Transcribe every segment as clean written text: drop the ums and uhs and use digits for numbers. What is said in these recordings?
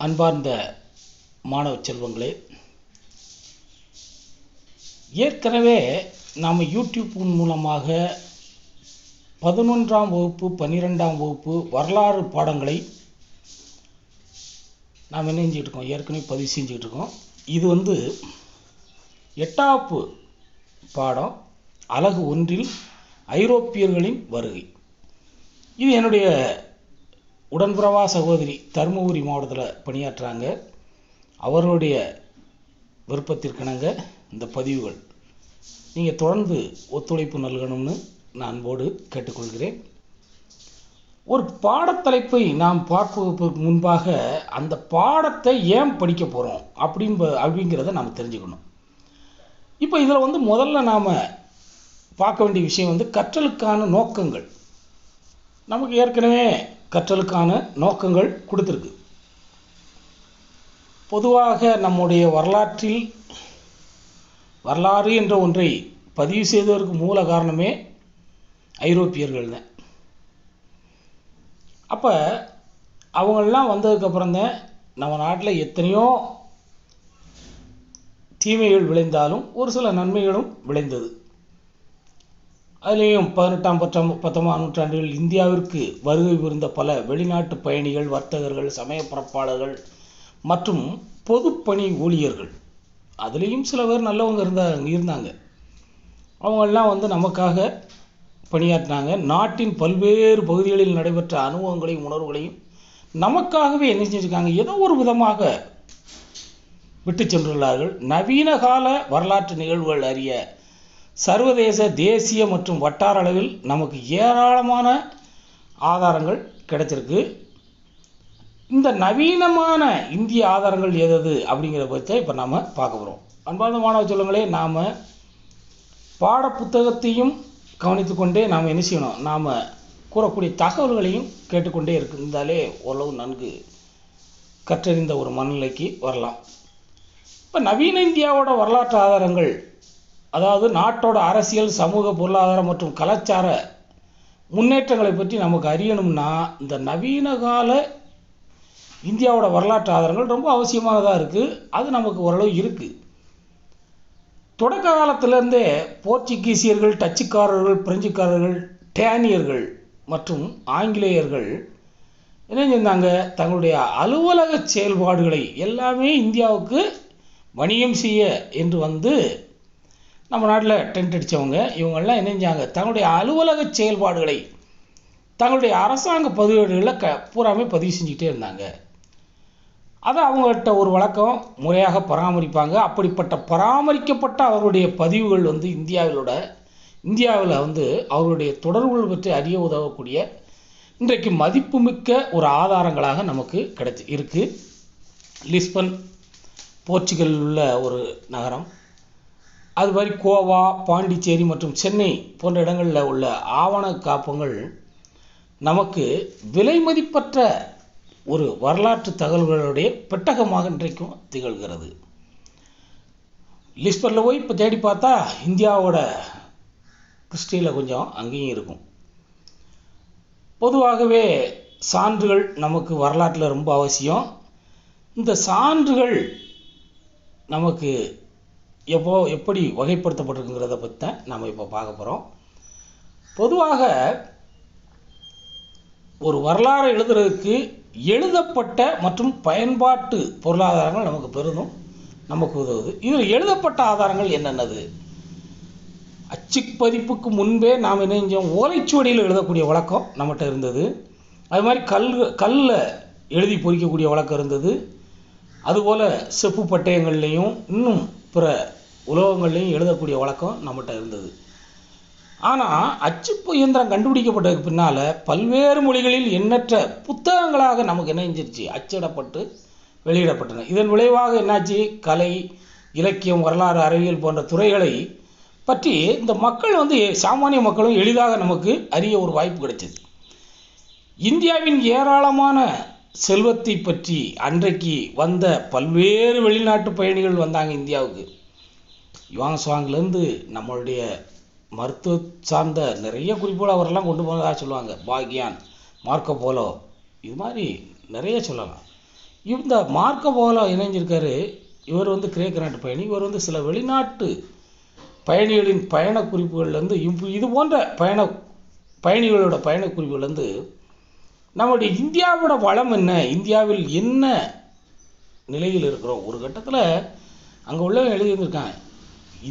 அன்பார்ந்த மாணவ செல்வங்களே, ஏற்கனவே நாம் யூடியூப் மூலமாக 11ஆம் வகுப்பு 12ஆம் வகுப்பு வரலாறு பாடங்களை நாம் என்ன செஞ்சுக்கிட்டு இருக்கோம், ஏற்கனவே பதிவு செஞ்சுக்கிட்டு இருக்கோம். இது 8ஆம் பாடம், அலகு 1இல் ஐரோப்பியர்களின் வருகை. இது என்னுடைய உடன்பிறவா சகோதரி தருமபுரி மாவட்டத்தில் பணியாற்றுறாங்க. அவர்களுடைய விருப்பத்திற்கிணங்க இந்த பதிவுகள் நீங்கள் தொடர்ந்து ஒத்துழைப்பு நல்கணும்னு நான் அன்போடு கேட்டுக்கொள்கிறேன். ஒரு பாடத்தலைப்பை நாம் பார்ப்பதற்கு முன்பாக அந்த பாடத்தை ஏன் படிக்க போகிறோம் அப்படிங்கிறத நாம் தெரிஞ்சுக்கணும். இப்போ இதில் முதல்ல நாம் பார்க்க வேண்டிய விஷயம் கற்றலுக்கான நோக்கங்கள். நமக்கு ஏற்கனவே கற்றலுக்கான நோக்கங்கள் கொடுத்துருக்கு. பொதுவாக நம்முடைய வரலாறு என்ற ஒன்றை பதிவு செய்வதற்கு மூல காரணமே ஐரோப்பியர்கள் தான். அப்போ அவங்களெலாம் வந்ததுக்கப்புறம் தான் நம்ம நாட்டில் எத்தனையோ தீமைகள் விளைந்தாலும் ஒரு சில நன்மைகளும் விளைந்தது. அதுலேயும் 18ஆம் 19ஆம் நூற்றாண்டுகளில் இந்தியாவிற்கு வருகை புரிந்த பல வெளிநாட்டு பயணிகள், வர்த்தகர்கள், சமய பரப்பாளர்கள் மற்றும் பொதுப்பணி ஊழியர்கள், அதுலேயும் சில பேர் நல்லவங்க இருந்தாங்க. அவங்கெல்லாம் நமக்காக பணியாற்றினாங்க. நாட்டின் பல்வேறு பகுதிகளில் நடைபெற்ற அனுபவங்களையும் உணர்வுகளையும் நமக்காகவே என்ன செஞ்சுருக்காங்க, ஏதோ ஒரு விதமாக விட்டு சென்றுள்ளார்கள். நவீன கால வரலாற்று நிகழ்வுகள் அறிய சர்வதேச, தேசிய மற்றும் வட்டார அளவில் நமக்கு ஏராளமான ஆதாரங்கள் கிடைச்சிருக்கு. இந்த நவீனமான இந்திய ஆதாரங்கள் எது அப்படிங்கிறத பற்றி இப்போ நாம் பார்க்க போகிறோம். அன்பார்ந்த மாணவ செல்வங்களே, நாம் பாடப்புத்தகத்தையும் கவனித்து கொண்டே நாம் என்ன செய்யணும், நாம் கூறக்கூடிய தகவல்களையும் கேட்டுக்கொண்டே இருந்தாலே ஓரளவு நன்கு கற்றறிந்த ஒரு மனநிலைக்கு வரலாம். இப்போ நவீன இந்தியாவோட வரலாற்று ஆதாரங்கள், அதாவது நாட்டோட அரசியல், சமூக, பொருளாதார மற்றும் கலாச்சார முன்னேற்றங்களை பற்றி நமக்கு அறியணும்னா இந்த நவீன கால இந்தியாவோட வரலாற்று ஆதாரங்கள் ரொம்ப அவசியமானதாக இருக்குது. அது நமக்கு ஓரளவு இருக்குது. தொடக்க காலத்திலேருந்தே போர்ச்சுகீசியர்கள், டச்சுக்காரர்கள், பிரெஞ்சுக்காரர்கள், டேனியர்கள் மற்றும் ஆங்கிலேயர்கள் என்ன செஞ்சாங்க, தங்களுடைய அலுவலக செயல்பாடுகளை எல்லாமே இந்தியாவுக்கு வணிகம் செய்ய என்று நம்ம நாட்டில் டென்ட் அடித்தவங்க இவங்கெல்லாம் என்ன செஞ்சாங்க, தங்களுடைய அலுவலக செயல்பாடுகளை தங்களுடைய அரசாங்க பதிவேடுகளில் பூராமே பதிவு செஞ்சுக்கிட்டே இருந்தாங்க. அதை அவங்கள்ட்ட ஒரு வழக்கம் முறையாக பராமரிப்பாங்க. அப்படிப்பட்ட பராமரிக்கப்பட்ட அவர்களுடைய பதிவுகள் இந்தியாவில் அவர்களுடைய தொடர்புகள் பற்றி அறிய உதவக்கூடிய இன்றைக்கு மதிப்புமிக்க ஒரு ஆதாரங்களாக நமக்கு இருக்கு. லிஸ்பன் போர்ச்சுகலில் உள்ள ஒரு நகரம், அது மாதிரி கோவா, பாண்டிச்சேரி மற்றும் சென்னை போன்ற இடங்களில் உள்ள ஆவண காப்பங்கள் நமக்கு விலை மதிப்பற்ற ஒரு வரலாற்று தகவல்களுடைய பெட்டகமாக இன்றைக்கும் திகழ்கிறது. லிஸ்பனில் போய் இப்போ தேடி பார்த்தா இந்தியாவோட ஹிஸ்ட்ரியில் கொஞ்சம் அங்கேயும் இருக்கும். பொதுவாகவே சான்றுகள் நமக்கு வரலாற்றில் ரொம்ப அவசியம். இந்த சான்றுகள் நமக்கு எப்படி வகைப்படுத்தப்பட்டிருக்குங்கிறத பற்றி தான் நம்ம இப்போ பார்க்க போகிறோம். பொதுவாக ஒரு வரலாறு எழுதுறதுக்கு எழுதப்பட்ட மற்றும் பயன்பாட்டு பொருளாதாரங்கள் நமக்கு உதவுது. இதில் எழுதப்பட்ட ஆதாரங்கள் என்னென்னது? அச்சுப்பதிப்புக்கு முன்பே நாம் என்ன செஞ்சோம், ஓலைச்சுவடியில் எழுதக்கூடிய வழக்கம் நம்மகிட்ட இருந்தது. அது மாதிரி கல்லில் எழுதி பொறிக்கக்கூடிய வழக்கம் இருந்தது. அதுபோல் செப்பு பட்டயங்கள்லேயும் இன்னும் பிற உலோகங்கள்லையும் எழுதக்கூடிய வழக்கம் நம்மகிட்ட இருந்தது. ஆனால் அச்சுப்பு இயந்திரம் கண்டுபிடிக்கப்பட்டதுக்கு பின்னால் பல்வேறு மொழிகளில் எண்ணற்ற புத்தகங்களாக நமக்கு என்ன செஞ்சிருச்சு, அச்சிடப்பட்டு வெளியிடப்பட்டன. இதன் விளைவாக என்னாச்சு, கலை, இலக்கியம், வரலாறு, அறிவியல் போன்ற துறைகளை பற்றி இந்த மக்கள் சாமானிய மக்களும் எளிதாக நமக்கு அறிய ஒரு வாய்ப்பு கிடைச்சது. இந்தியாவின் ஏராளமான செல்வத்தை பற்றி அன்றைக்கு வந்த பல்வேறு வெளிநாட்டு பயணிகள் வந்தாங்க இந்தியாவுக்கு. யுவான் சுவாங்லேருந்து நம்மளுடைய மருத்துவ சார்ந்த நிறைய குறிப்புகள் அவரெல்லாம் கொண்டு போனதாக சொல்லுவாங்க. பாக்யான், மார்க்கோ போலோ, இது மாதிரி நிறைய சொல்லலாம். இந்த மார்க்கோ போலோ இணைஞ்சிருக்காரு. இவர் வந்து கிரேக்க நாட்டு பயணி. இவர் வந்து சில வெளிநாட்டு பயணிகளின் பயண குறிப்புகள்லேருந்து இது போன்ற பயணிகளோட பயண குறிப்புகள்லேருந்து நம்முடைய இந்தியாவோட வளம் என்ன, இந்தியாவில் என்ன நிலையில் இருக்கிறோம். ஒரு கட்டத்தில் அங்கே உள்ளவங்க எழுதியிருந்திருக்காங்க,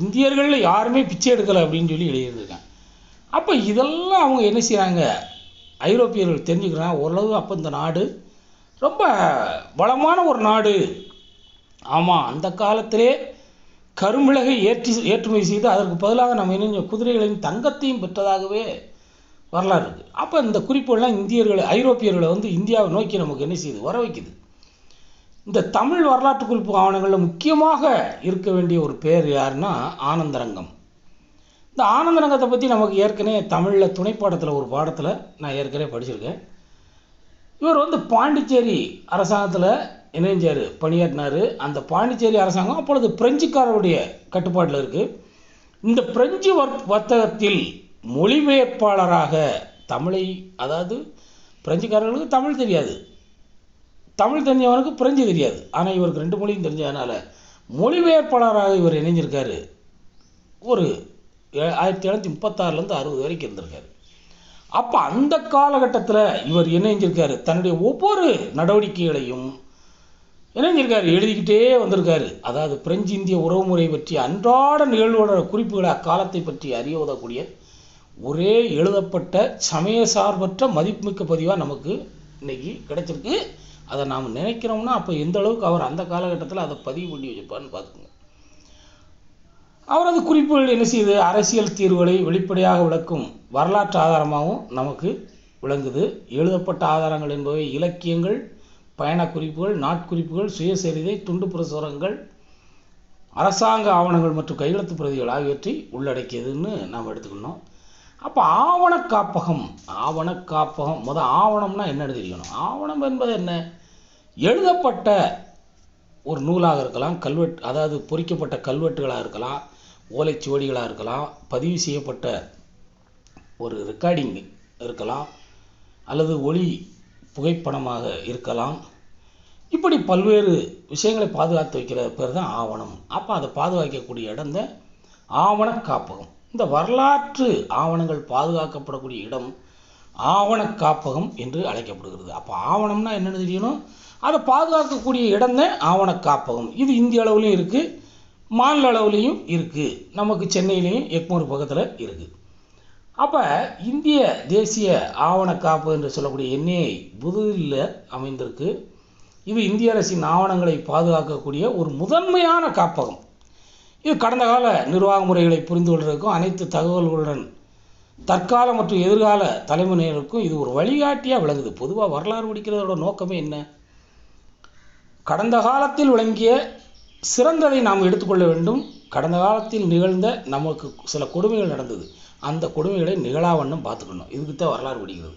இந்தியர்களில் யாருமே பிச்சை எடுக்கலை அப்படின்னு சொல்லி எழுதியிருந்திருக்காங்க. அப்போ இதெல்லாம் அவங்க என்ன செய்கிறாங்க, ஐரோப்பியர்கள் தெரிஞ்சுக்கிறாங்க ஓரளவு. அப்போ இந்த நாடு ரொம்ப வளமான ஒரு நாடு. ஆமாம், அந்த காலத்திலே கருமிளகை ஏற்றுமதி செய்து அதற்கு பதிலாக நம்ம என்ன குதிரைகளையும் தங்கத்தையும் பெற்றதாகவே வரலாறு இருக்குது. அப்போ இந்த குறிப்புகள்லாம் ஐரோப்பியர்களை வந்து இந்தியாவை நோக்கி நமக்கு என்ன செய்யுது, வர வைக்குது. இந்த தமிழ் வரலாற்று குறிப்பு ஆவணங்களில் முக்கியமாக இருக்க வேண்டிய ஒரு பேர் யாருன்னா ஆனந்தரங்கம். இந்த ஆனந்தரங்கத்தை பற்றி நமக்கு ஏற்கனவே தமிழில் துணைப்பாடத்தில் ஒரு பாடத்தில் நான் ஏற்கனவே படிச்சிருக்கேன். இவர் வந்து பாண்டிச்சேரி அரசாங்கத்தில் இணைஞ்சார், பணியாற்றினார். அந்த பாண்டிச்சேரி அரசாங்கம் அப்பொழுது பிரெஞ்சுக்காரருடைய கட்டுப்பாட்டில் இருக்குது. இந்த பிரெஞ்சு வர்த்தகத்தில் மொழிபெயர்ப்பாளராக தமிழை, அதாவது பிரெஞ்சுக்காரர்களுக்கு தமிழ் தெரியாது, தமிழ் தெரிஞ்சவனுக்கு பிரெஞ்சு தெரியாது, ஆனால் இவருக்கு 2 மொழியும் தெரிஞ்சதுனால மொழிபெயர்ப்பாளராக இவர் இணைஞ்சிருக்காரு. ஒரு 1736லேருந்து 60 வரைக்கும் இருந்திருக்காரு. அப்போ அந்த காலகட்டத்தில் இவர் இணைஞ்சிருக்காரு. தன்னுடைய ஒவ்வொரு நடவடிக்கைகளையும் இணைஞ்சிருக்காரு, எழுதிக்கிட்டே வந்திருக்காரு. அதாவது பிரெஞ்சு இந்திய உறவுமுறை பற்றி அன்றாட நிகழ்வோட குறிப்புகளை அக்காலத்தை பற்றி அறிய உதவக்கூடிய ஒரே எழுதப்பட்ட சமய சார்பற்ற மதிப்புமிக்க பதிவாக நமக்கு இன்னைக்கு கிடைச்சிருக்கு. அதை நாம் நினைக்கிறோம்னா அப்போ எந்த அளவுக்கு அவர் அந்த காலகட்டத்தில் அதை பதிவு பண்ணி வச்சுப்பான்னு பார்த்துக்கோங்க. அவரது குறிப்புகள் என்ன செய்யுது, அரசியல் தீர்வுகளை வெளிப்படையாக விளக்கும் வரலாற்று ஆதாரமாகவும் நமக்கு விளங்குது. எழுதப்பட்ட ஆதாரங்கள் என்பவை இலக்கியங்கள், பயண குறிப்புகள், நாட்குறிப்புகள், சுயசரிதை, துண்டு பிரசுரங்கள், அரசாங்க ஆவணங்கள் மற்றும் கையெழுத்து பிரதிகள் ஆகியவற்றை உள்ளடக்கியதுன்னு நாம் எடுத்துக்கணும். அப்போ ஆவண காப்பகம் ஆவணம்னா என்னன்னு தெரியணும். ஆவணம் என்பது என்ன, எழுதப்பட்ட ஒரு நூலாக இருக்கலாம், அதாவது பொறிக்கப்பட்ட கல்வெட்டுகளாக இருக்கலாம், ஓலைச்சுவடிகளாக இருக்கலாம், பதிவு செய்யப்பட்ட ஒரு ரெக்கார்டிங் இருக்கலாம், அல்லது ஒளி புகைப்படமாக இருக்கலாம். இப்படி பல்வேறு விஷயங்களை பாதுகாத்து வைக்கிற பேர் தான் ஆவணம். அப்போ அதை பாதுகாக்கக்கூடிய இடம் தான் ஆவண காப்பகம். இந்த வரலாற்று ஆவணங்கள் பாதுகாக்கப்படக்கூடிய இடம் ஆவண காப்பகம் என்று அழைக்கப்படுகிறது. அப்போ ஆவணம்னா என்னென்னு தெரியணும், அதை பாதுகாக்கக்கூடிய இடம் தான் ஆவண காப்பகம். இது இந்திய அளவுலையும் இருக்குது, மாநில அளவுலையும் இருக்குது. நமக்கு சென்னையிலையும் எக்மூர் பக்கத்தில் இருக்குது. அப்போ இந்திய தேசிய ஆவண காப்பு என்று சொல்லக்கூடிய என்ஐஏ புதுதில்லியில் அமைந்திருக்கு. இது இந்திய அரசின் ஆவணங்களை பாதுகாக்கக்கூடிய ஒரு முதன்மையான காப்பகம். இது கடந்த கால நிர்வாக முறைகளை புரிந்து கொள்வதற்கும் அனைத்து தகவல்களுடன் தற்கால மற்றும் எதிர்கால தலைமுறையினருக்கும் இது ஒரு வழிகாட்டியாக விளங்குது. பொதுவாக வரலாறு படிக்கிறதோட நோக்கமே என்ன, கடந்த காலத்தில் விளங்கிய சிறந்ததை நாம் எடுத்துக்கொள்ள வேண்டும். கடந்த காலத்தில் நிகழ்ந்த நமக்கு சில கொடுமைகள் நடந்தது, அந்த கொடுமைகளை நிகழாவண்ணம் பார்த்துக்கணும். இதுக்கு தான் வரலாறு படிக்கிறது.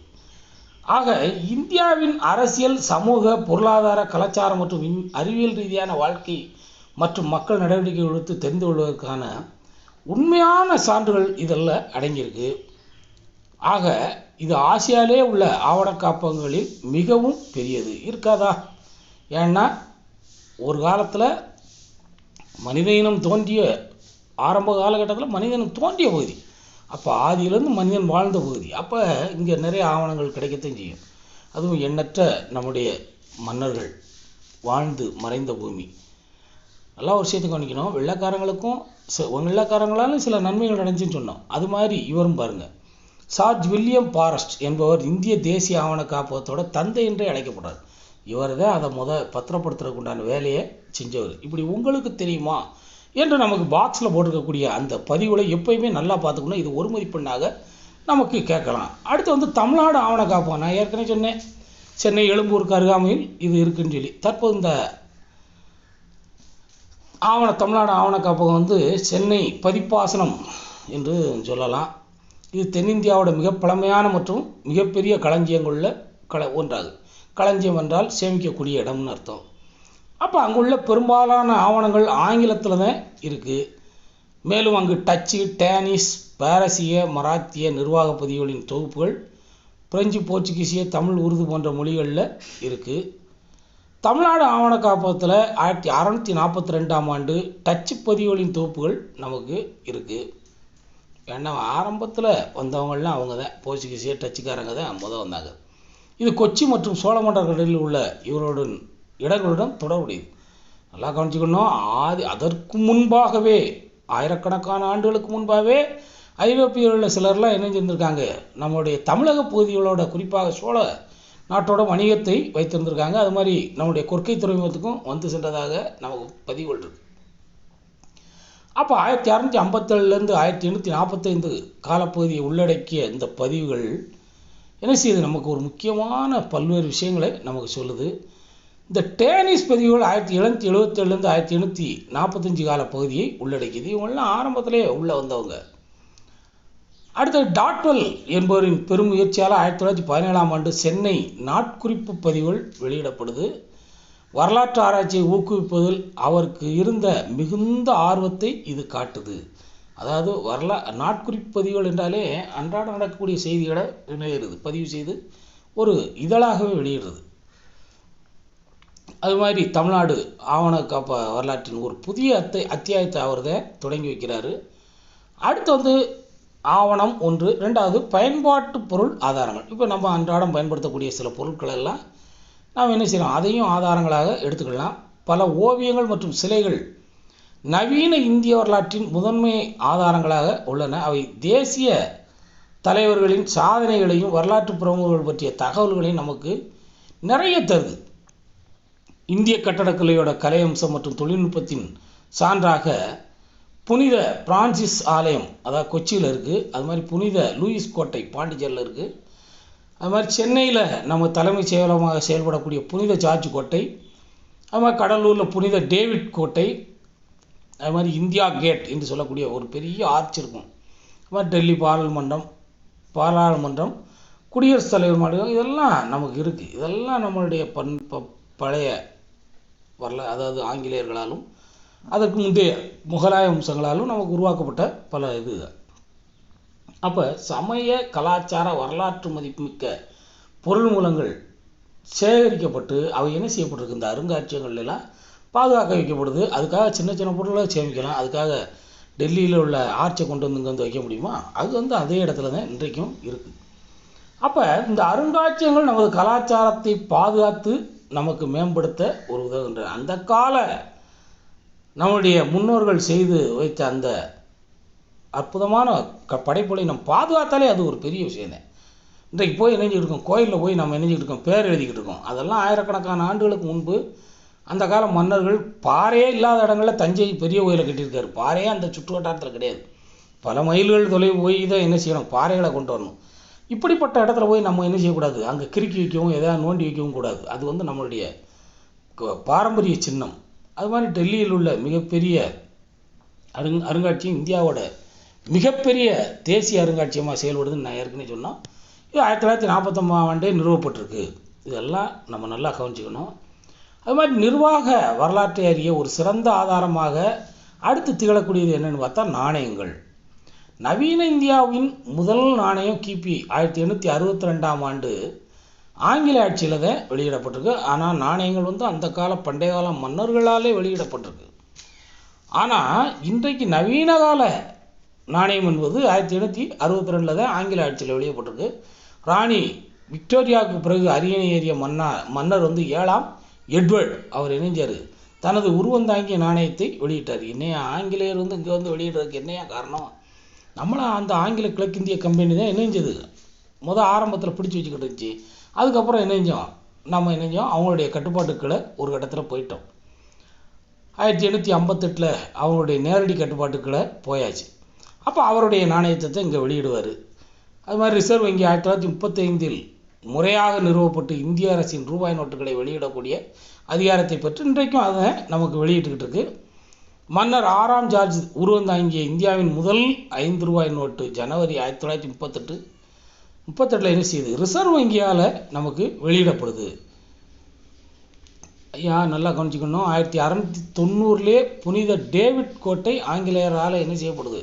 ஆக இந்தியாவின் அரசியல், சமூக, பொருளாதார, கலாச்சாரம் மற்றும் அறிவியல் ரீதியான வாழ்க்கை மற்றும் மக்கள் நடவடிக்கை கொடுத்து தெரிந்து கொள்வதற்கான உண்மையான சான்றுகள் இதெல்லாம் அடங்கியிருக்கு. ஆக இது ஆசியாவிலே உள்ள ஆவண காப்பகங்களில் மிகவும் பெரியது. இருக்காதா? ஏன்னா ஒரு காலத்தில் மனித இனம் தோன்றிய ஆரம்ப காலகட்டத்தில் மனித இனம் தோன்றிய பகுதி, அப்போ ஆதியிலேருந்து மனிதன் வாழ்ந்த பகுதி. அப்போ இங்கே நிறைய ஆவணங்கள் கிடைக்கத்தான் செய்யும். அதுவும் எண்ணற்ற நம்முடைய மன்னர்கள் வாழ்ந்து மறைந்த பூமி. நல்லா ஒரு விஷயத்தை கவனிக்கணும். வெள்ளைக்காரங்களாலும் சில நன்மைகள் நடந்துச்சுன்னு சொன்னோம். அது மாதிரி இவரும் பாருங்கள், ஜார்ஜ் வில்லியம் ஃபாரஸ்ட் என்பவர் இந்திய தேசிய ஆவண காப்பகத்தோட தந்தை என்றே அழைக்கப்படுறார். இவர் தான் அதை பத்திரப்படுத்துறதுக்கு உண்டான வேலையை செஞ்சவர். இப்படி உங்களுக்கு தெரியுமா என்று நமக்கு பாக்ஸில் போட்டிருக்கக்கூடிய அந்த பதிவுகளை எப்போயுமே நல்லா பார்த்துக்கணும். இது ஒரு மதிப்பெண்ணாக நமக்கு கேட்கலாம். அடுத்து வந்து தமிழ்நாடு ஆவண காப்பகம். நான் ஏற்கனவே சொன்னேன், சென்னை எழும்பூருக்கு அருகாமையில் இது இருக்குன்னு சொல்லி. தற்போது இந்த தமிழ்நாடு ஆவண காப்பகம் வந்து சென்னை பதிப்பாசனம் என்று சொல்லலாம். இது தென்னிந்தியாவோட மிக பழமையான மற்றும் மிகப்பெரிய களஞ்சியங்களில் ஒன்றாகும். களஞ்சியம் என்றால் சேமிக்கக்கூடிய இடம்னு அர்த்தம். அப்போ அங்குள்ள பெரும்பாலான ஆவணங்கள் ஆங்கிலத்தில் தான் இருக்குது. மேலும் அங்கு டச்சு, டேனிஷ், பாரசீக, மராத்திய நிர்வாக பதிவுகளின் தொகுப்புகள் பிரெஞ்சு, போர்ச்சுகீசிய, தமிழ், உருது போன்ற மொழிகளில் இருக்குது. தமிழ்நாடு ஆவண காப்பகத்தில் 1642ஆம் ஆண்டு டச்சு பதிவுகளின் தொகுப்புகள் நமக்கு இருக்குது. ஏன்னா ஆரம்பத்தில் வந்தவங்கள்லாம் அவங்க தான் போர்ச்சுகீசிய டச்சுக்காரங்க தான் வந்தாங்க. இது கொச்சி மற்றும் சோழமண்டலங்களில் உள்ள இவருடன் இடங்களுடன் தொடர்புடையது. நல்லா கவனிச்சுக்கணும். அதற்கு முன்பாகவே ஆயிரக்கணக்கான ஆண்டுகளுக்கு முன்பாகவே ஐரோப்பியர்களில் சிலர்லாம் என்ன செஞ்சுருக்காங்க, நம்மளுடைய தமிழக பகுதிகளோட குறிப்பாக சோழ நாட்டோட வணிகத்தை வைத்திருந்திருக்காங்க. அது மாதிரி நம்முடைய கொற்கை துறைமுகத்துக்கும் வந்து சென்றதாக நமக்கு பதிவுகள் இருக்கு. அப்போ 1657லேருந்து 1845 காலப்பகுதியை உள்ளடக்கிய இந்த பதிவுகள் என்ன செய்யுது, நமக்கு ஒரு முக்கியமான பல்வேறு விஷயங்களை நமக்கு சொல்லுது. இந்த டேனிஸ் பதிவுகள் 1777லேருந்து 1845 கால பகுதியை உள்ளடக்கியது. இவங்கெல்லாம் ஆரம்பத்திலே உள்ளே வந்தவங்க. அடுத்தது டாட்வெல் என்பவரின் பெரும் முயற்சியால் 1917ஆம் ஆண்டு சென்னை நாட்குறிப்பு பதிவுகள் வெளியிடப்படுது. வரலாற்று ஆராய்ச்சியை ஊக்குவிப்பதில் அவருக்கு இருந்த மிகுந்த ஆர்வத்தை இது காட்டுது. அதாவது நாட்குறிப்பு பதிவுகள் என்றாலே அன்றாட நடக்கக்கூடிய செய்திகளை இணையிறது, பதிவு செய்து ஒரு இதழாகவே வெளியிடுறது. அது மாதிரி தமிழ்நாடு ஆவண காப்ப வரலாற்றின் ஒரு புதிய அத்தியாயத்தை அவர் தான் தொடங்கி வைக்கிறாரு. அடுத்து ஆவணம் 1, 2வது பயன்பாட்டு பொருள் ஆதாரங்கள். இப்போ நம்ம அன்றாடம் பயன்படுத்தக்கூடிய சில பொருட்கள் எல்லாம் நாம் என்ன செய்யலாம், அதையும் ஆதாரங்களாக எடுத்துக்கலாம். பல ஓவியங்கள் மற்றும் சிலைகள் நவீன இந்திய வரலாற்றின் முதன்மை ஆதாரங்களாக உள்ளன. அவை தேசிய தலைவர்களின் சாதனைகளையும் வரலாற்று பிரமுகர்கள் பற்றிய தகவல்களையும் நமக்கு நிறைய தருது. இந்திய கட்டடக்கலையோட கலை அம்சம் மற்றும் தொழில்நுட்பத்தின் சான்றாக புனித பிரான்சிஸ் ஆலயம், அதாவது கொச்சியில் இருக்குது. அது மாதிரி புனித லூயிஸ் கோட்டை பாண்டிச்சேரியில் இருக்குது. அது மாதிரி சென்னையில் நம்ம தலைமை செயலகமாக செயல்படக்கூடிய புனித ஜார்ஜ் கோட்டை, அது மாதிரி கடலூரில் புனித டேவிட் கோட்டை, அது மாதிரி இந்தியா கேட் என்று சொல்லக்கூடிய ஒரு பெரிய ஆர்ச் இருக்கும். அது மாதிரி டெல்லி பாராளுமன்றம், குடியரசுத் தலைவர் மாளிகம், இதெல்லாம் நமக்கு இருக்குது. இதெல்லாம் நம்மளுடைய பழைய அதாவது ஆங்கிலேயர்களாலும் அதற்கு முந்தைய முகலாய வம்சங்களாலும் நமக்கு உருவாக்கப்பட்ட பல இது. அப்போ சமய கலாச்சார வரலாற்று மதிப்புமிக்க பொருள் மூலங்கள் சேகரிக்கப்பட்டு அவை என்ன செய்யப்பட்டிருக்கு, இந்த அருங்காட்சியகங்கள்லாம் பாதுகாக்க வைக்கப்படுது. அதுக்காக சின்ன சின்ன பொருளை சேமிக்கலாம். அதுக்காக டெல்லியில் உள்ள ஆர்ச்சை கொண்டு வந்து இங்கே வைக்க முடியுமா? அது அதே இடத்துல தான் இன்றைக்கும் இருக்குது. அப்போ இந்த அருங்காட்சியகங்கள் நமது கலாச்சாரத்தை பாதுகாத்து நமக்கு மேம்படுத்த ஒரு உதவுகின்ற அந்த கால நம்முடைய முன்னோர்கள் செய்து வைத்த அந்த அற்புதமான படைப்புகளை நம்ம பாதுகாத்தாலே அது ஒரு பெரிய விஷயம் தான். இன்றைக்கு போய் நினைஞ்சிட்டு இருக்கோம், கோயிலில் போய் நம்ம நினைஞ்சிட்டு இருக்கோம், பேர் எழுதிக்கிட்டு இருக்கோம். அதெல்லாம் ஆயிரக்கணக்கான ஆண்டுகளுக்கு முன்பு அந்த கால மன்னர்கள் பாறையே இல்லாத இடங்களில் தஞ்சை பெரிய கோயிலை கட்டியிருக்காரு. பாறையே அந்த சுற்று வட்டாரத்தில் கிடையாது. பல மைல்கள் தொலைவு போய் தான் என்ன செய்யணும், பாறைகளை கொண்டு வரணும். இப்படிப்பட்ட இடத்துல போய் நம்ம என்ன செய்யக்கூடாது, அங்கே கிறுக்கி வைக்கவும் எதாவது நோண்டி வைக்கவும் கூடாது. அது நம்மளுடைய பாரம்பரிய சின்னம். அது மாதிரி டெல்லியில் உள்ள மிகப்பெரிய அருங்காட்சியம் இந்தியாவோட மிகப்பெரிய தேசிய அருங்காட்சியமாக செயல்படுதுன்னு நான் ஏற்கனவே சொன்னோம். இது 1949ஆம் ஆண்டே நிறுவப்பட்டிருக்கு. இதெல்லாம் நம்ம நல்லா கவனிச்சுக்கணும். அது மாதிரி நிர்வாக வரலாற்றை அறிய ஒரு சிறந்த ஆதாரமாக அடுத்து திகழக்கூடியது என்னென்னு பார்த்தா நாணயங்கள். நவீன இந்தியாவின் முதல் நாணயம் கிபி 1862ஆம் ஆண்டு ஆங்கில ஆட்சியில் தான் வெளியிடப்பட்டிருக்கு. ஆனால் நாணயங்கள் அந்த கால பண்டைய கால மன்னர்களாலே வெளியிடப்பட்டிருக்கு. ஆனால் இன்றைக்கு நவீன கால நாணயம் என்பது 1862 தான் ஆங்கில ஆட்சியில் வெளியிடப்பட்டிருக்கு. ராணி விக்டோரியாவுக்கு பிறகு அரியணை ஏறிய மன்னர் 7ஆம் எட்வர்ட் அவர் இணைஞ்சார், தனது உருவந்தாங்கிய நாணயத்தை வெளியிட்டார். என்னையா ஆங்கிலேயர் இங்கே வெளியிடுறதுக்கு என்னையா காரணம்? அந்த ஆங்கில கிழக்கிந்திய கம்பெனி தான் இணைஞ்சது. ஆரம்பத்தில் பிடிச்சி வச்சுக்கிட்டு இருந்துச்சு. அதுக்கப்புறம் நம்ம அவங்களுடைய கட்டுப்பாட்டுக்களை ஒரு கட்டத்தில் போயிட்டோம். 1858 அவங்களுடைய நேரடி கட்டுப்பாட்டுக்களை போயாச்சு. அப்போ அவருடைய நாணயத்தை இங்கே வெளியிடுவார். அது மாதிரி ரிசர்வ் வங்கி 1935 முறையாக நிறுவப்பட்டு இந்திய அரசின் ரூபாய் நோட்டுகளை வெளியிடக்கூடிய அதிகாரத்தை பெற்று இன்றைக்கும் அதை நமக்கு வெளியிட்டுக்கிட்டு இருக்கு. மன்னர் 6ஆம் ஜார்ஜ் உருவந்தாங்கிய இந்தியாவின் முதல் 5 ரூபாய் நோட்டு ஜனவரி 1938 என்ன செய்யுது, ரிசர்வ் வங்கியால் நமக்கு வெளியிடப்படுது. ஐயா நல்லா கவனிச்சுக்கணும். 1690 புனித டேவிட் கோட்டை ஆங்கிலேயரால் என்ன செய்யப்படுது,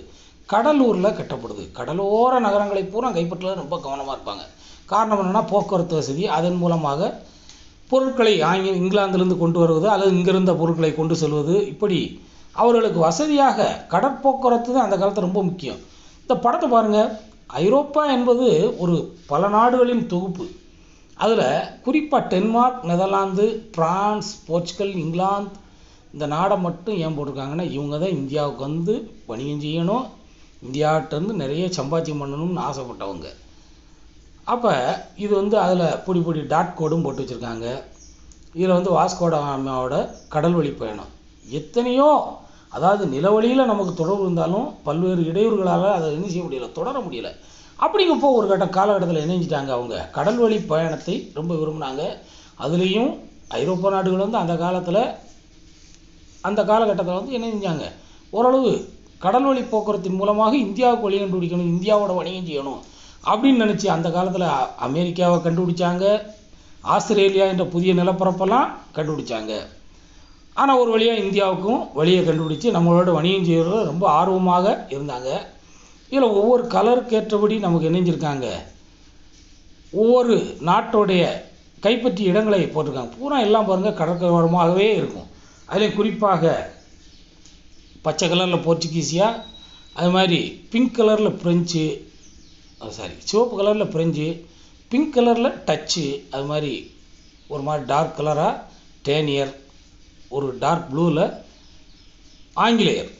கடலூரில் கட்டப்படுது. கடலோர நகரங்களை பூரா கைப்பற்றல ரொம்ப கவனமாக இருப்பாங்க. காரணம் என்னென்னா போக்குவரத்து வசதி. அதன் மூலமாக பொருட்களை இங்கிலாந்திலிருந்து கொண்டு வருவது அல்லது இங்கிருந்த பொருட்களை கொண்டு செல்வது, இப்படி அவர்களுக்கு வசதியாக கடற்போக்குவரத்து தான் அந்த காலத்தில் ரொம்ப முக்கியம். இந்த படத்தை பாருங்கள். ஐரோப்பா என்பது ஒரு பல நாடுகளின் தொகுப்பு. அதில் குறிப்பாக Denmark, Netherlands, France, Portugal, England இந்த நாடை மட்டும் ஏன் போட்டிருக்காங்கன்னா, இவங்க தான் இந்தியாவுக்கு வந்து வணிகம் செய்யணும், இந்தியாவிட்டேருந்து நிறைய சம்பாத்தியம் பண்ணணும்னு ஆசைப்பட்டவங்க. அப்போ இது வந்து அதில் பொடி டாட் கோடும் போட்டு வச்சுருக்காங்க. இதில் வந்து வாஸ்கோ ட காமாவோட கடல் வழி பயணம் எத்தனையோ, அதாவது நிலவழியில் நமக்கு தொடர்பு இருந்தாலும் பல்வேறு இடையூறுகளால் அதை என்ன செய்ய முடியலை, தொடர முடியலை. அப்படிங்கப்போ ஒரு காலகட்டத்தில் இணைஞ்சிட்டாங்க. அவங்க கடல் வழி பயணத்தை ரொம்ப விரும்பினாங்க. அதுலேயும் ஐரோப்பா நாடுகள் வந்து அந்த காலகட்டத்தில் வந்து என்ன செஞ்சாங்க, ஓரளவு கடல் வழி போக்குவரத்தின் மூலமாக இந்தியாவுக்கு வழி கண்டுபிடிக்கணும், இந்தியாவோட வணிகம் செய்யணும் அப்படின்னு நினச்சி அந்த காலத்தில் அமெரிக்காவை கண்டுபிடிச்சாங்க, ஆஸ்திரேலியா என்ற புதிய நிலப்பரப்பெல்லாம் கண்டுபிடிச்சாங்க. ஆனால் ஒரு வழியாக இந்தியாவுக்கும் வழியை கண்டுபிடிச்சி நம்மளோட வணிகம் செய்கிறது ரொம்ப ஆர்வமாக இருந்தாங்க. இதில் ஒவ்வொரு கலருக்கு ஏற்றபடி நமக்கு இணைஞ்சிருக்காங்க. ஒவ்வொரு நாட்டோடைய கைப்பற்றிய இடங்களை போட்டிருக்காங்க. பூரா எல்லாம் பாருங்கள் கடற்கரையோரமாகவே இருக்கும். அதுலேயும் குறிப்பாக பச்சை கலரில் போர்ச்சுகீசியா, அது மாதிரி பிங்க் கலரில் ஃப்ரெஞ்சு, சிவப்பு கலரில் ஃப்ரெஞ்சு, பிங்க் கலரில் டச்சு, அது மாதிரி ஒரு மாதிரி டார்க் கலராக டேனியர், ஒரு டார்க் ப்ளூவில் ஆங்கிலேயர்,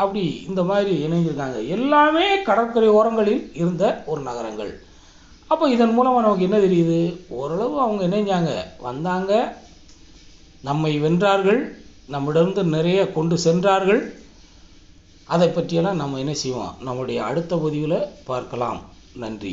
அப்படி இந்த மாதிரி இணைஞ்சிருக்காங்க. எல்லாமே கடற்கரை ஓரங்களில் இருந்த ஒரு நகரங்கள். அப்போ இதன் மூலமாக நமக்கு என்ன தெரியுது, ஓரளவு அவங்க இணைஞ்சாங்க, வந்தாங்க, நம்மை வென்றார்கள், நம்மிடமிருந்து நிறைய கொண்டு சென்றார்கள். அதை பற்றியெல்லாம் நம்ம என்ன செய்வோம், நம்முடைய அடுத்த பதிவில் பார்க்கலாம். நன்றி.